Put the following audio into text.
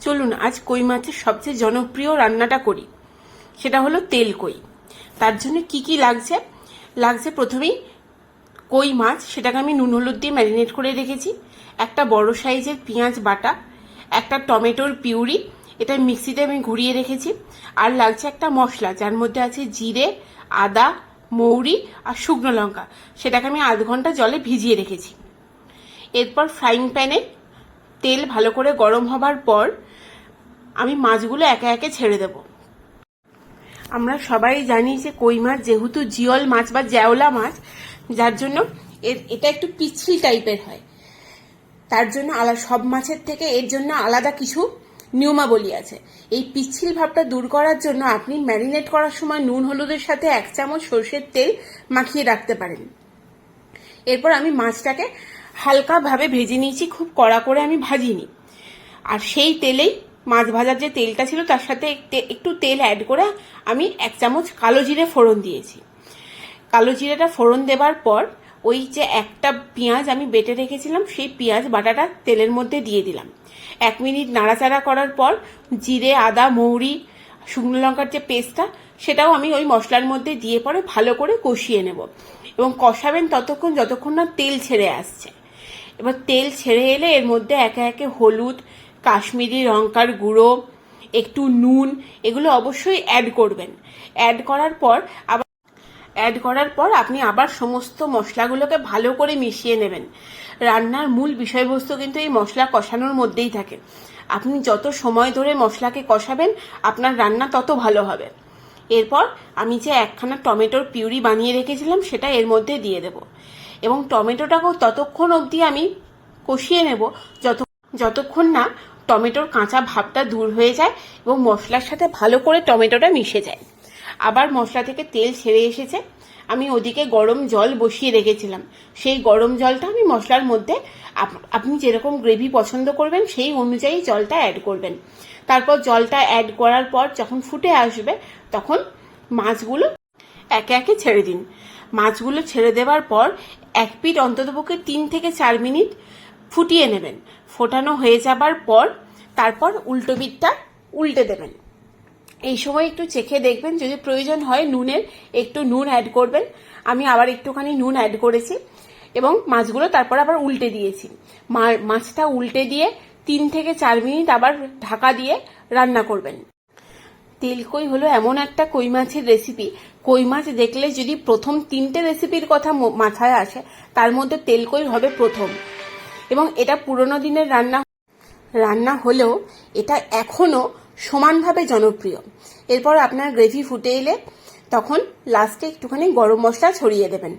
চলুন আজ কই মাছের সবচেয়ে জনপ্রিয় রান্নাটা করি, সেটা হলো তেল কই। তার জন্য কি কি লাগছে? লাগছে প্রথমেই কই মাছ, সেটাকে আমি নুন হলুদ দিয়ে ম্যারিনেট করে রেখেছি। একটা বড় সাইজের পেঁয়াজ বাটা, একটা টমেটোর পিউরি, এটা মিক্সিতে আমি ঘুরিয়ে রেখেছি। আর লাগছে একটা মশলা, যার মধ্যে আছে জিরে, আদা, মৌরি আর শুকনো লঙ্কা, সেটাকে আমি আধ ঘন্টা জলে ভিজিয়ে রেখেছি। এরপর ফ্রাইং প্যানে তেল ভালো করে গরম হবার পর আমি মাছগুলো একে একে ছেড়ে দেব। আমরা সবাই জানি যে কই মাছ যেহেতু জিওল মাছ বা জ্যাওলা মাছ, যার জন্য এটা একটু পিচ্ছিল টাইপের হয়। তার জন্য সব মাছের থেকে এর জন্য আলাদা কিছু নিয়মাবলী আছে। এই পিচ্ছিল ভাবটা দূর করার জন্য আপনি ম্যারিনেট করার সময় নুন হলুদের সাথে 1 চামচ সর্ষের তেল মাখিয়ে রাখতে পারেন। এরপর আমি মাছটাকে হালকাভাবে ভেজে নিয়েছি, খুব কড়া করে আমি ভাজিনি। আর সেই তেলেই মাছ ভাজার যে তেলটা ছিল তার সাথে একটু তেল অ্যাড করে আমি 1 চামচ কালো জিরে ফোড়ন দিয়েছি। কালো জিরেটা ফোড়ন দেবার পর ওই যে একটা পেঁয়াজ আমি বেটে রেখেছিলাম, সেই পেঁয়াজ বাটাটা তেলের মধ্যে দিয়ে দিলাম। 1 মিনিট নাড়াচাড়া করার পর জিরে, আদা, মৌরি, শুকনো লঙ্কার যে পেস্টটা, সেটাও আমি ওই মশলার মধ্যে দিয়ে পরে ভালো করে কষিয়ে নেব। এবং কষাবেন ততক্ষণ যতক্ষণ না তেল ছেড়ে আসছে। এবার তেল ছেড়ে এলে এর মধ্যে একে একে হলুদ, কাশ্মীরি লঙ্কার গুঁড়ো, একটু নুন, এগুলো অবশ্যই অ্যাড করবেন। অ্যাড করার পর আপনি আবার সমস্ত মশলাগুলোকে ভালো করে মিশিয়ে নেবেন। রান্নার মূল বিষয়বস্তু কিন্তু এই মশলা কষানোর মধ্যেই থাকে। আপনি যত সময় ধরে মশলাকে কষাবেন, আপনার রান্না তত ভালো হবে। এরপর আমি যে একখানা টমেটোর পিউরি বানিয়ে রেখেছিলাম, সেটা এর মধ্যে দিয়ে দেব। এবং টমেটোটাকেও ততক্ষণ অবধি আমি কষিয়ে নেব যতক্ষণ না টমেটোর কাঁচা ভাবটা দূর হয়ে যায় এবং মশলার সাথে ভালো করে টমেটোটা মিশে যায়। আবার মশলা থেকে তেল ছেড়ে এসেছে। আমি ওদিকে গরম জল বসিয়ে রেখেছিলাম। সেই গরম জলটা আমি মশলার মধ্যে, আপনি যেরকম গ্রেভি পছন্দ করবেন সেই অনুযায়ী জলটা অ্যাড করবেন। তারপর জলটা অ্যাড করার পর যখন ফুটে আসবে, তখন মাছগুলো একে একে ছেড়ে দিন। মাছগুলো ছেড়ে দেওয়ার পর এক পিঠ অন্ততপক্ষে 3 থেকে 4 মিনিট ফুটিয়ে নেবেন। ফোটানো হয়ে যাবার পর তারপর উল্টো পিঠটা উল্টে দেবেন। এই সময় একটু চেখে দেখবেন, যদি প্রয়োজন হয় একটু নুন অ্যাড করবেন। আমি আবার একটুখানি নুন অ্যাড করেছি এবং মাছগুলো তারপর আবার উল্টে দিয়েছি। মাছটা উল্টে দিয়ে 3 থেকে 4 মিনিট আবার ঢাকা দিয়ে রান্না করবেন। তেলকই হলো এমন একটা কই মাছের রেসিপি, কই মাছ দেখলে যদি প্রথম 3টে রেসিপির কথা মাথায় আসে, তার মধ্যে তেলকই হবে প্রথম। এবং এটা পুরোনো দিনের রান্না হলেও এটা এখনো সমানভাবে জনপ্রিয়। এরপর আপনার গ্রেভি ফুটে এলে তখন লাস্টে একটুখানি গরম মশলা ছড়িয়ে দেবেন।